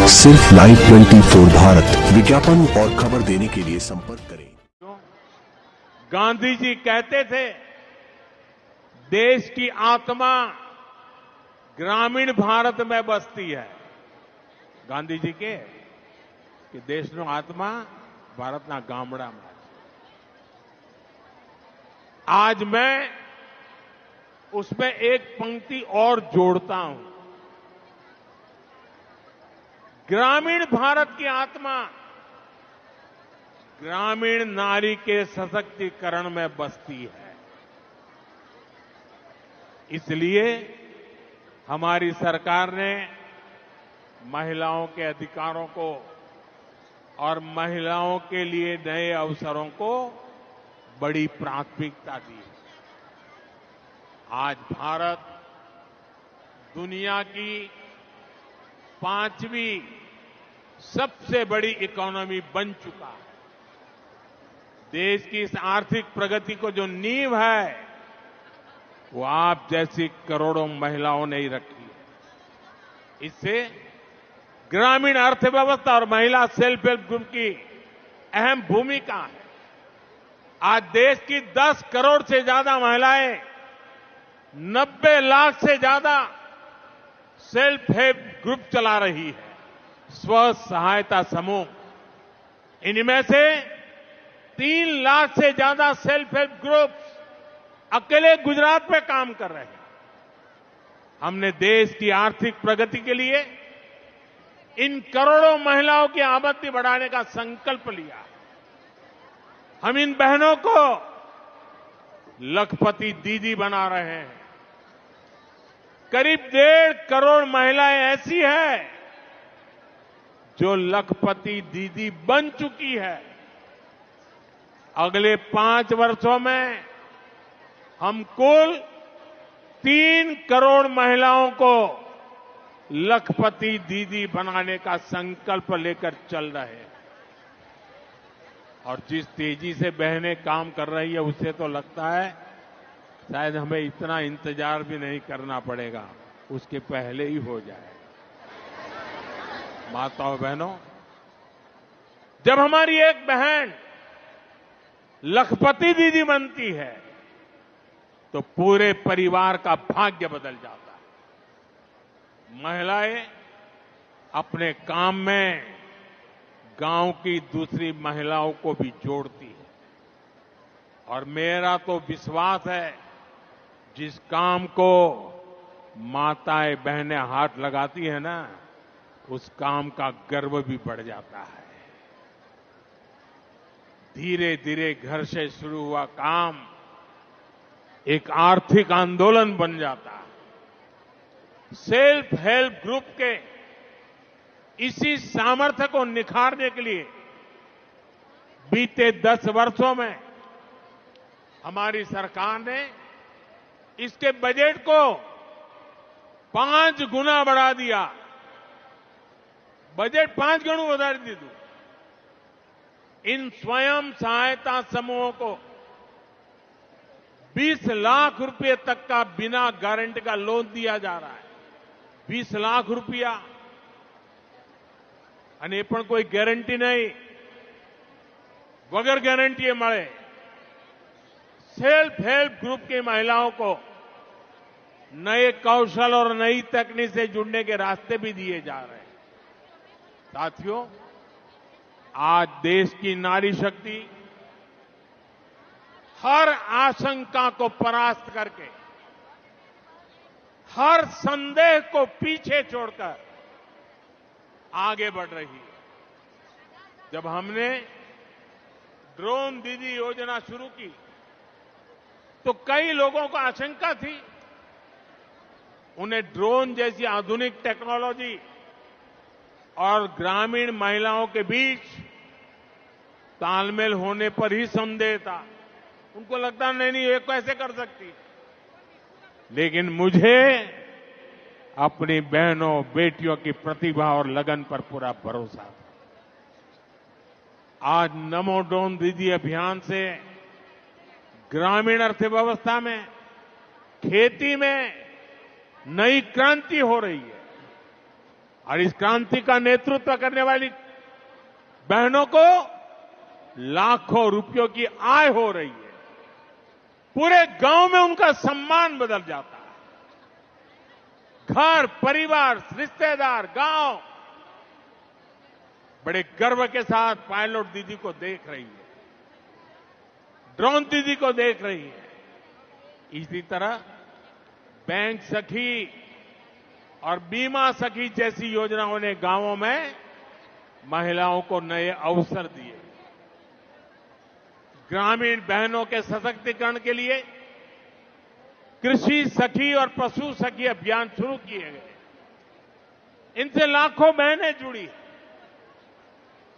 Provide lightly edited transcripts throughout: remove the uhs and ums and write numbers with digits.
सिर्फ लाइव 24 भारत विज्ञापन और खबर देने के लिए संपर्क करें। गांधी जी कहते थे, देश की आत्मा ग्रामीण भारत में बसती है। गांधी जी के कि देशનો आत्मा भारतना ગામડામાં છે। आज मैं उसमें एक पंक्ति और जोड़ता हूं। ग्रामीण भारत की आत्मा ग्रामीण नारी के सशक्तिकरण में बसती है। इसलिए हमारी सरकार ने महिलाओं के अधिकारों को और महिलाओं के लिए नए अवसरों को बड़ी प्राथमिकता दी है। आज भारत दुनिया की 5वीं सबसे बड़ी इकोनॉमी बन चुका है। देश की इस आर्थिक प्रगति को जो नींव है वो आप जैसी करोड़ों महिलाओं ने ही रखी है। इससे ग्रामीण अर्थव्यवस्था और महिला सेल्फ हेल्प ग्रुप की अहम भूमिका है। आज देश की 10 करोड़ से ज्यादा महिलाएं 90 लाख से ज्यादा सेल्फ हेल्प ग्रुप चला रही है, स्व सहायता समूह। इनमें से 3 लाख से ज्यादा सेल्फ हेल्प ग्रुप अकेले गुजरात में काम कर रहे हैं। हमने देश की आर्थिक प्रगति के लिए इन करोड़ों महिलाओं की आमदनी बढ़ाने का संकल्प लिया। हम इन बहनों को लखपति दीदी बना रहे हैं। करीब 1.5 करोड़ महिलाएं ऐसी हैं जो लखपति दीदी बन चुकी है। अगले 5 वर्षों में हम कुल 3 करोड़ महिलाओं को लखपति दीदी बनाने का संकल्प लेकर चल रहे हैं। और जिस तेजी से बहनें काम कर रही है उससे तो लगता है शायद हमें इतना इंतजार भी नहीं करना पड़ेगा, उसके पहले ही हो जाए। माताओं बहनों, जब हमारी एक बहन लखपति दीदी बनती है तो पूरे परिवार का भाग्य बदल जाता है। महिलाएं अपने काम में गांव की दूसरी महिलाओं को भी जोड़ती है। और मेरा तो विश्वास है, जिस काम को माताएं बहनें हाथ लगाती है ना, उस काम का गर्व भी बढ़ जाता है। धीरे धीरे घर से शुरू हुआ काम एक आर्थिक आंदोलन बन जाता है। सेल्फ हेल्प ग्रुप के इसी सामर्थ्य को निखारने के लिए बीते 10 वर्षों में हमारी सरकार ने इसके बजट को 5 गुना बढ़ा दिया। बजट 5 गुना बढ़ा दीधું। इन स्वयं सहायता समूहों को 20 लाख रुपए तक का बिना गारंटी का लोन दिया जा रहा है। 20 लाख रुपया, અને એ પણ કોઈ ગેરંટી નહીં, વગર ગેરંટીએ મળે। सेल्फ हेल्प ग्रुप की महिलाओं को नए कौशल और नई तकनीक से जुड़ने के रास्ते भी दिए जा रहे हैं। साथियों, आज देश की नारी शक्ति हर आशंका को परास्त करके, हर संदेह को पीछे छोड़कर आगे बढ़ रही है। जब हमने ड्रोन दीदी योजना शुरू की तो कई लोगों को आशंका थी। उन्हें ड्रोन जैसी आधुनिक टेक्नोलॉजी और ग्रामीण महिलाओं के बीच तालमेल होने पर ही संदेह था। उनको लगता नहीं ये कैसे कर सकती। लेकिन मुझे अपनी बहनों बेटियों की प्रतिभा और लगन पर पूरा भरोसा था। आज नमो ड्रोन दीदी अभियान से ग्रामीण अर्थव्यवस्था में, खेती में नई क्रांति हो रही है। और इस क्रांति का नेतृत्व करने वाली बहनों को लाखों रुपयों की आय हो रही है। पूरे गांव में उनका सम्मान बदल जाता है। घर, परिवार, रिश्तेदार, गांव बड़े गर्व के साथ पायलट दीदी को देख रही है, ड्रोन दीदी को देख रही है। इसी तरह बैंक सखी और बीमा सखी जैसी योजनाओं ने गांवों में महिलाओं को नए अवसर दिए। ग्रामीण बहनों के सशक्तिकरण के लिए कृषि सखी और पशु सखी अभियान शुरू किए गए। इनसे लाखों बहनें जुड़ी हैं,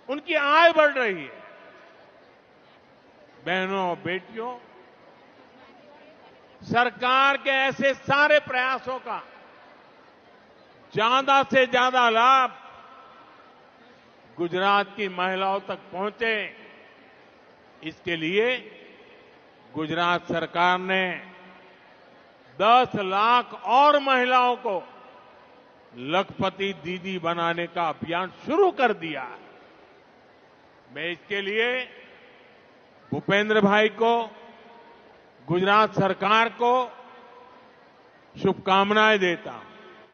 उनकी आय बढ़ रही है। बहनों, बेटियों, सरकार के ऐसे सारे प्रयासों का ज्यादा से ज्यादा लाभ गुजरात की महिलाओं तक पहुंचे, इसके लिए गुजरात सरकार ने 10 लाख और महिलाओं को लखपति दीदी बनाने का अभियान शुरू कर दिया है। मैं इसके लिए भूपेंद्र भाई को, गुजरात सरकार को शुभकामनाएं देता हूं।